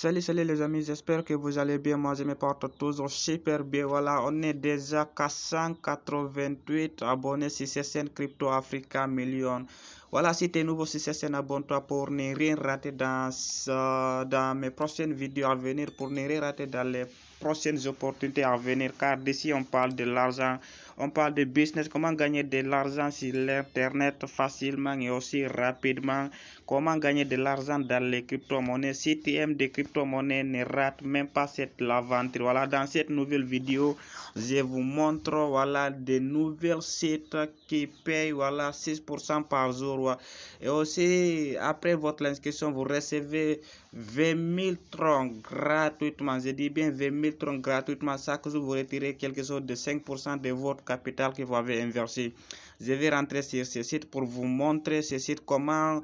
Salut les amis, j'espère que vous allez bien. Moi je me porte toujours super bien. Voilà, on est déjà 488 abonnés sur cette chaîne Crypto Africa Million. Voilà, si tu es nouveau sur cette chaîne, abonne-toi pour ne rien rater dans mes prochaines vidéos à venir, pour ne rien rater dans les prochaines opportunités à venir, car d'ici on parle de l'argent, on parle de business, comment gagner de l'argent sur l'internet facilement et aussi rapidement, comment gagner de l'argent dans les crypto-monnaies. Si tu aimes des crypto-monnaies, ne rate même pas cette aventure. Voilà, dans cette nouvelle vidéo, je vous montre voilà des nouvelles sites qui payent voilà 6% par jour. Et aussi après votre inscription, vous recevez 20 000 troncs gratuitement. Je dis bien 20 000 troncs gratuitement. Chaque jour, vous retirez quelque chose de 5% de votre capital que vous avez investi. Je vais rentrer sur ce site pour vous montrer ce site, comment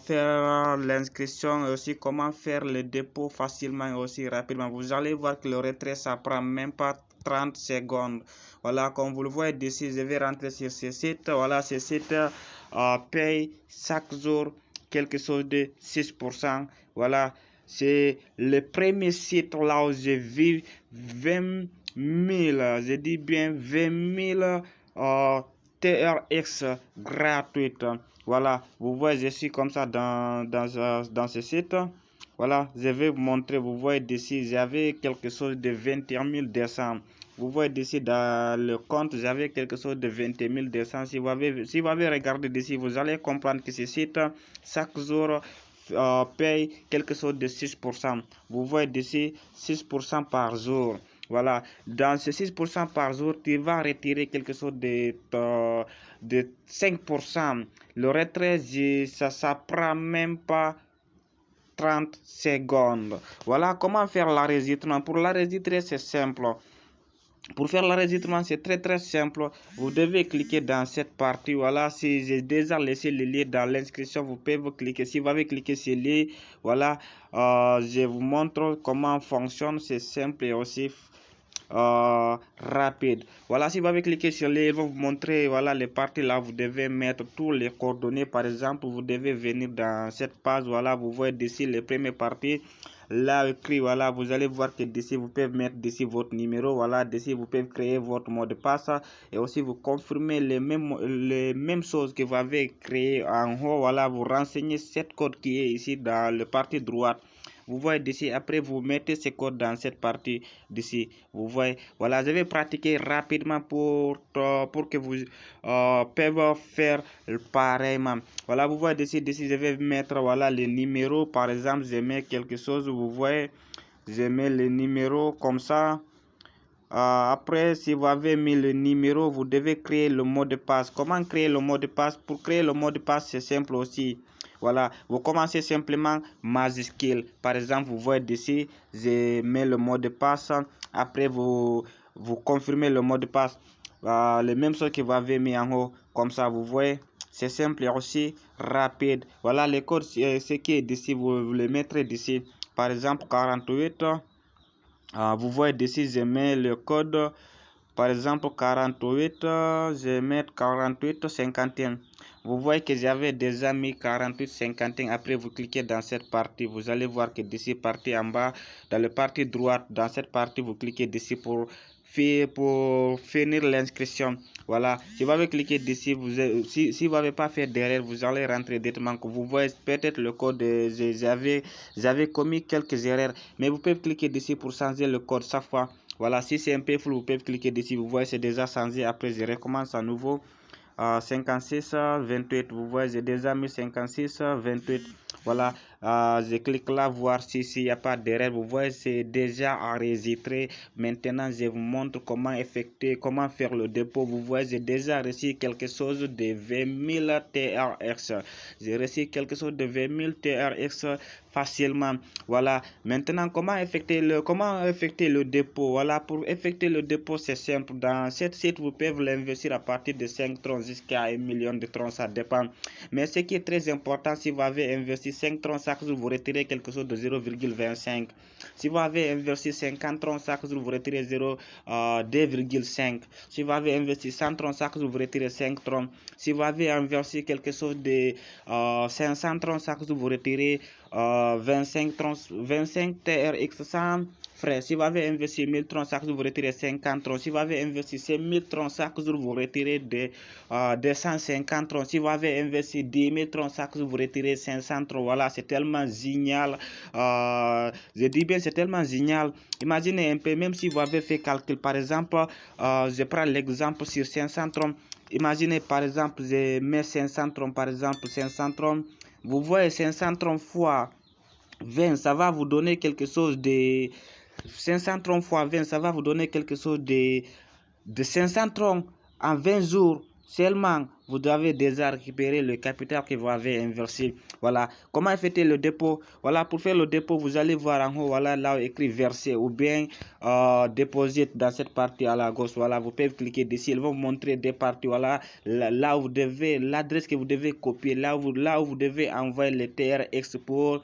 faire l'inscription et aussi comment faire le dépôt facilement et aussi rapidement. Vous allez voir que le retrait, ça prend même pas 30 secondes. Voilà, comme vous le voyez d'ici, je vais rentrer sur ce site. Voilà, ce site paye chaque jour quelque chose de 6%. Voilà, c'est le premier site là où j'ai vu 20 000, je dis bien 20 000 TRX gratuite. Voilà, vous voyez, je suis comme ça dans ce site. Voilà, je vais vous montrer. Vous voyez d'ici, j'avais quelque chose de 21 200. Vous voyez d'ici dans le compte, j'avais quelque chose de 21 200. Si vous avez regardé d'ici, vous allez comprendre que ce site, chaque jour, paye quelque chose de 6%. Vous voyez d'ici, 6% par jour. Voilà, dans ce 6% par jour, tu vas retirer quelque chose de 5%. Le retrait, ça prend même pas 30 secondes. Voilà comment faire l'enregistrement. Pour l'enregistrer, c'est simple. Pour faire l'enregistrement, c'est très simple. Vous devez cliquer dans cette partie. Voilà, si j'ai déjà laissé le lien dans l'inscription, vous pouvez vous cliquer. Si vous avez cliqué sur le lien, voilà, je vous montre comment fonctionne. C'est simple et aussi rapide. Voilà, si vous avez cliqué sur les, il va vous montrer voilà les parties là. Vous devez mettre tous les coordonnées. Par exemple, vous devez venir dans cette page. Voilà, vous voyez d'ici les premières parties là écrit. Voilà, vous allez voir que d'ici vous pouvez mettre d'ici votre numéro. Voilà, d'ici vous pouvez créer votre mot de passe et aussi vous confirmez les mêmes choses que vous avez créé en haut. Voilà, vous renseignez cette code qui est ici dans le partie droite. Vous voyez d'ici, après vous mettez ce code dans cette partie d'ici. Vous voyez, voilà, je vais pratiquer rapidement pour que vous puissiez faire pareillement. Voilà, vous voyez d'ici, je vais mettre voilà les numéros. Par exemple, je mets quelque chose, vous voyez, je mets les numéros comme ça. Après, si vous avez mis le numéro, vous devez créer le mot de passe. Comment créer le mot de passe? Pour créer le mot de passe, c'est simple aussi. Voilà, vous commencez simplement majuscule. Par exemple, vous voyez d'ici, je mets le mot de passe. Après, vous confirmez le mot de passe. Les mêmes choses que vous avez mis en haut. Comme ça, vous voyez, c'est simple et aussi rapide. Voilà, les codes, ce qui est d'ici, vous les mettrez d'ici. Par exemple, 48. Vous voyez d'ici, je mets le code, par exemple 48, je mets 48 51. Vous voyez que j'avais déjà mis 48 51. Après, vous cliquez dans cette partie, vous allez voir que d'ici, partie en bas, dans le partie droite, dans cette partie, vous cliquez d'ici pour finir l'inscription. Voilà, si vous avez cliqué d'ici, si vous n'avez pas fait d'erreur, vous allez rentrer directement. Vous voyez peut-être le code, j'avais commis quelques erreurs, mais vous pouvez cliquer d'ici pour changer le code chaque fois. Voilà, si c'est un peu flou, vous pouvez cliquer d'ici. Vous voyez, c'est déjà changé. Après, je recommence à nouveau. 56 28. Vous voyez, j'ai déjà mis 56 28. Voilà, je clique là, voir s'il n'y a pas d'erreur. Vous voyez, c'est déjà enregistré. Maintenant, je vous montre comment effectuer, comment faire le dépôt. Vous voyez, j'ai déjà reçu quelque chose de 20 000 TRX. J'ai reçu quelque chose de 20 000 TRX facilement. Voilà, maintenant, comment effectuer le dépôt? Voilà, pour effectuer le dépôt, c'est simple. Dans cette site, vous pouvez l'investir à partir de 5 troncs jusqu'à 1 million de troncs, ça dépend. Mais ce qui est très important, si vous avez investi investi 5 troncs chaque jour, vous retirez quelque chose de 0,25. Si vous avez investi 50 troncs chaque jour, vous retirez 2,5. Si vous avez investi 100 troncs chaque jour, vous retirez 5 troncs. Si vous avez investi quelque chose de 500 troncs chaque jour, vous retirez 25 troncs, 25 TRX sans frais. Si vous avez investi 1000 troncs chaque jour, vous retirez 50 troncs. Si vous avez investi 5000 troncs chaque jour, vous retirez 250 troncs. Si vous avez investi 10 000 troncs chaque jour, vous retirez 500 troncs. Voilà, c'est tellement génial. Je dis bien, c'est tellement génial. Imaginez un peu, même si vous avez fait calcul, par exemple, je prends l'exemple sur 500 troncs. Imaginez, par exemple, je mets 500 troncs, par exemple, 500 troncs. Vous voyez 500 troncs fois 20, ça va vous donner quelque chose de 500 troncs fois 20, ça va vous donner quelque chose de 500 troncs en 20 jours. Seulement, vous avez déjà récupéré le capital que vous avez investi. Voilà. Comment effectuer le dépôt? Voilà, pour faire le dépôt, vous allez voir en haut, voilà, là où écrit verser ou bien déposer dans cette partie à la gauche. Voilà, vous pouvez cliquer dessus. Ils vont vous montrer des parties. Voilà, là où vous devez, l'adresse que vous devez copier, là où vous devez envoyer le TRX pour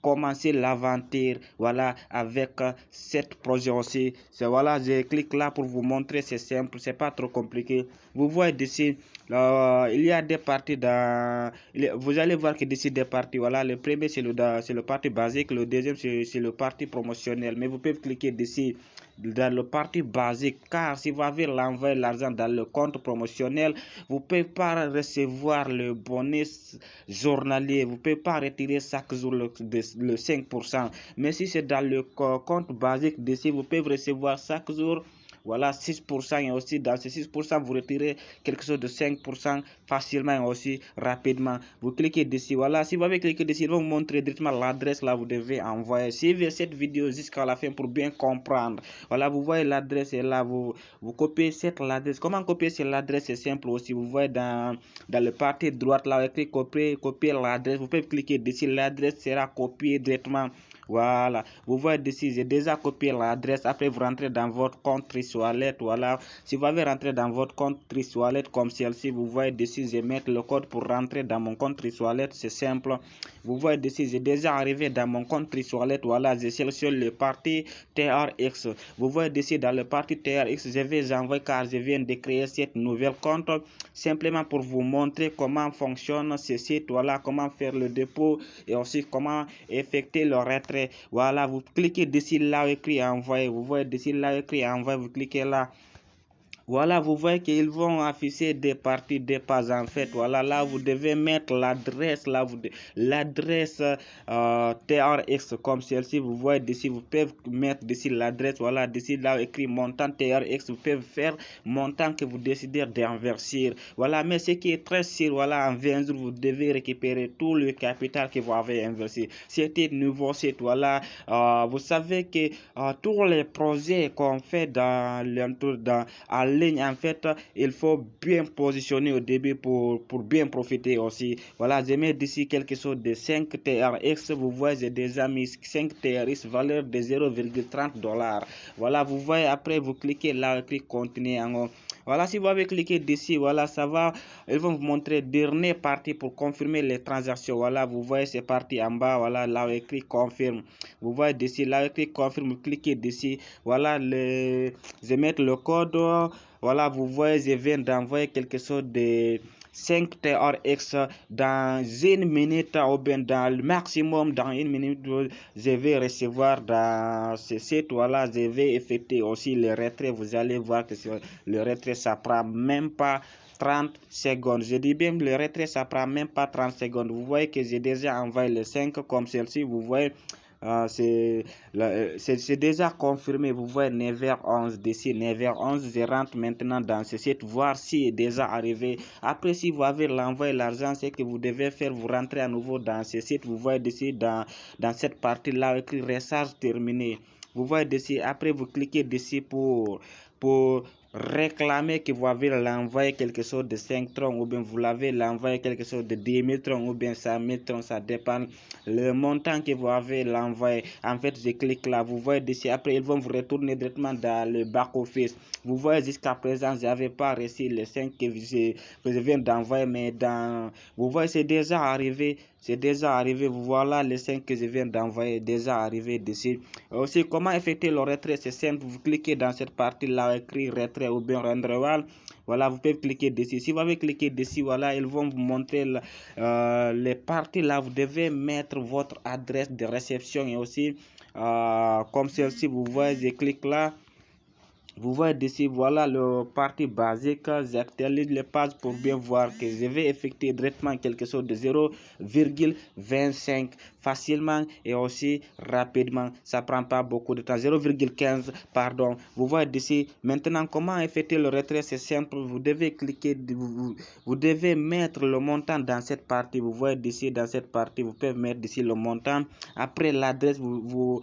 commencer l'aventure, voilà, avec cette projet aussi. C'est voilà, je clique là pour vous montrer, c'est simple, c'est pas trop compliqué. Vous voyez d'ici, il y a des parties dans, vous allez voir que d'ici des parties, voilà, le premier c'est le parti basique, le deuxième c'est le parti promotionnel, mais vous pouvez cliquer d'ici dans le parti basique, car si vous avez l'envoi l'argent dans le compte promotionnel, vous ne pouvez pas recevoir le bonus journalier, vous ne pouvez pas retirer chaque jour le 5%, mais si c'est dans le compte basique d'ici, vous pouvez recevoir chaque jour, voilà, 6%, et aussi dans ces 6%, vous retirez quelque chose de 5% facilement et aussi rapidement. Vous cliquez dessus, voilà, si vous avez cliqué dessus, ils vont vous montrer directement l'adresse là, vous devez envoyer. Suivez cette vidéo jusqu'à la fin pour bien comprendre. Voilà, vous voyez l'adresse est là, vous copiez cette adresse. Comment copier cette adresse? C'est simple aussi, vous voyez dans le parti droite là, écrit copier l'adresse, vous pouvez cliquer dessus, l'adresse sera copiée directement. Voilà, vous voyez dessus, j'ai déjà copié l'adresse. Après, vous rentrez dans votre compte TriSwallet. Voilà, si vous avez rentré dans votre compte TriSwallet comme celle-ci, vous voyez dessus, je vais mettre le code pour rentrer dans mon compte TriSwallet. C'est simple. Vous voyez dessus, j'ai déjà arrivé dans mon compte TriSwallet. Voilà, je sélectionne le parti TRX. Vous voyez dessus, dans le parti TRX, je vais envoyer car je viens de créer cette nouvelle compte simplement pour vous montrer comment fonctionne ce site. Voilà, comment faire le dépôt et aussi comment effectuer le retrait. Voilà, vous cliquez dessus là écrit envoyer. Vous voyez dessus là écrit envoyer, vous cliquez là. Voilà, vous voyez qu'ils vont afficher des parties, des pages en fait. Voilà, là vous devez mettre l'adresse, là l'adresse TRX comme celle-ci. Vous voyez d'ici, vous pouvez mettre d'ici l'adresse. Voilà, d'ici là écrit montant TRX. Vous pouvez faire montant que vous décidez d'investir. Voilà, mais ce qui est très sûr, voilà, en 20 jours, vous devez récupérer tout le capital que vous avez investi. C'était nouveau site. Voilà, vous savez que tous les projets qu'on fait dans en ligne, en fait, il faut bien positionner au début pour bien profiter aussi. Voilà, je mets d'ici quelque chose de 5 TRX. Vous voyez, j'ai déjà mis 5 TRX, valeur de 0,30 $. Voilà, vous voyez, après, vous cliquez là, cliquez continuer en haut. Voilà, si vous avez cliqué dessus, voilà, ça va, ils vont vous montrer dernière partie pour confirmer les transactions. Voilà, vous voyez, c'est parti en bas, voilà, là où écrit confirme. Vous voyez dessus, là où écrit confirme, vous cliquez dessus. Voilà, je vais mettre le code. Voilà, vous voyez, je viens d'envoyer quelque chose de 5 TRX dans une minute ou bien dans le maximum dans une minute. Je vais recevoir dans ce site. Voilà, je vais effectuer aussi le retrait. Vous allez voir que le retrait, ça prend même pas 30 secondes. Je dis bien le retrait, ça prend même pas 30 secondes. Vous voyez que j'ai déjà envoyé les 5 comme celle-ci. Vous voyez, c'est déjà confirmé. Vous voyez 9h11 d'ici 9h11. Je rentre maintenant dans ce site, voir si est déjà arrivé. Après, si vous avez l'envoyé l'argent, c'est que vous devez faire, vous rentrez à nouveau dans ce site. Vous voyez ici dans cette partie là écrit recharge terminé. Vous voyez dessus, après vous cliquez dessus pour réclamer que vous avez l'envoyé quelque chose de 5 troncs ou bien vous l'avez l'envoyé quelque chose de 10 000 troncs ou bien 100 000 troncs, ça dépend le montant que vous avez l'envoyé. En fait, je clique là, vous voyez dessus, après ils vont vous retourner directement dans le back office. Vous voyez jusqu'à présent, je n'avais pas reçu les 5 que je viens d'envoyer, mais vous voyez c'est déjà arrivé. c'est déjà arrivé. Voilà les 5 que je viens d'envoyer, déjà arrivé dessus. Aussi, comment effectuer le retrait? C'est simple, vous cliquez dans cette partie là, écrit retrait ou bien rendre. Voilà, vous pouvez cliquer dessus. Si vous avez cliqué dessus, voilà, ils vont vous montrer les parties là. Vous devez mettre votre adresse de réception et aussi comme celle-ci, vous voyez, je clique là. Vous voyez ici, voilà le partie basique. J'actualise les pages pour bien voir que je vais effectuer directement quelque chose de 0,25 facilement et aussi rapidement. Ça prend pas beaucoup de temps. 0,15 pardon. Vous voyez ici. Maintenant, comment effectuer le retrait? C'est simple. Vous devez cliquer, vous devez mettre le montant dans cette partie. Vous voyez ici dans cette partie, vous pouvez mettre ici le montant. Après l'adresse, vous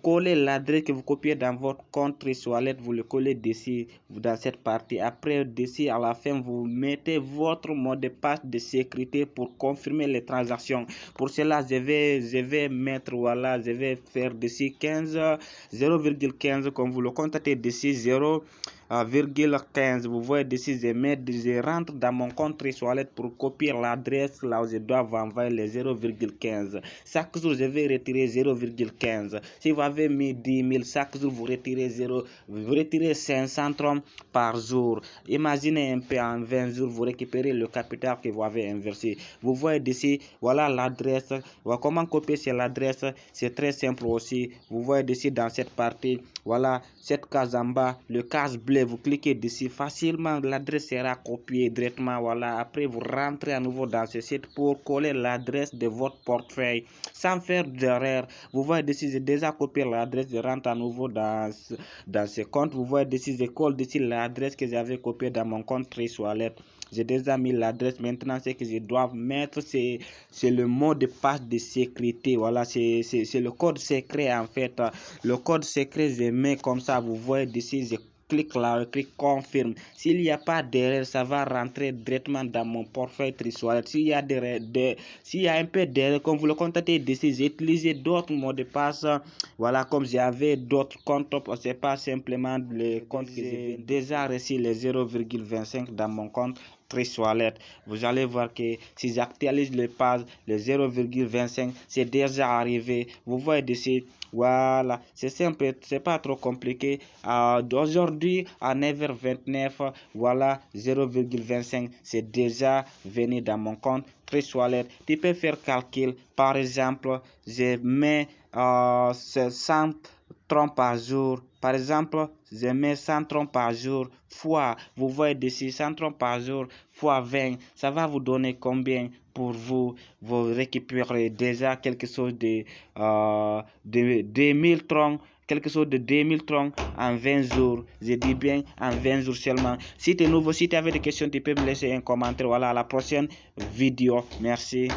collez l'adresse que vous copiez dans votre compte Wallet, vous le collez dessus dans cette partie. Après dessus à la fin, vous mettez votre mot de passe de sécurité pour confirmer les transactions. Pour cela, je vais mettre, voilà, je vais faire dessus 0,15 comme vous le contactez dessus 0,15. Vous voyez ici, je rentre dans mon compte Wallet pour copier l'adresse là où je dois envoyer les 0,15. Chaque jour, je vais retirer 0,15. Si vous avez mis 10 000, chaque jour, vous retirez 500 troncs par jour. Imaginez un peu, en 20 jours, vous récupérez le capital que vous avez investi. Vous voyez ici, voilà l'adresse. Comment copier sur l'adresse? C'est très simple aussi. Vous voyez ici dans cette partie, voilà, cette case en bas, le case bleu, vous cliquez dessus facilement, l'adresse sera copiée directement. Voilà, après vous rentrez à nouveau dans ce site pour coller l'adresse de votre portefeuille sans faire d'erreur. Vous voyez ici, j'ai déjà copié l'adresse, je rentre à nouveau dans ce compte. Vous voyez ici, je colle ici l'adresse que j'avais copiée dans mon compte Wallet. J'ai déjà mis l'adresse. Maintenant, ce que je dois mettre, c'est le mot de passe de sécurité. Voilà, c'est le code secret en fait. Le code secret, je mets comme ça. Vous voyez ici, je clique là, je clique confirme. S'il n'y a pas d'erreur, ça va rentrer directement dans mon portefeuille Wallet. S'il y a un peu d'erreur, comme vous le contactez d'ici, j'ai utilisé d'autres mots de passe. Voilà, comme j'avais d'autres comptes, c'est pas simplement le compte que j'ai déjà reçu les 0,25 dans mon compte Wallet. Vous allez voir que si j'actualise les pages, les 0,25, c'est déjà arrivé. Vous voyez ici, voilà, c'est simple, c'est pas trop compliqué. D'aujourd'hui à 9h29, voilà, 0,25, c'est déjà venu dans mon compte Wallet. Tu peux faire calcul, par exemple, je mets 100 troncs par jour. Par exemple, je mets 100 troncs par jour fois, vous voyez ici, 100 troncs par jour fois 20, ça va vous donner combien pour vous récupérer déjà quelque chose de 2000 troncs, quelque chose de 2000 troncs en 20 jours. Je dis bien en 20 jours seulement. Si tu es nouveau, si tu avais des questions, tu peux me laisser un commentaire. Voilà, à la prochaine vidéo. Merci.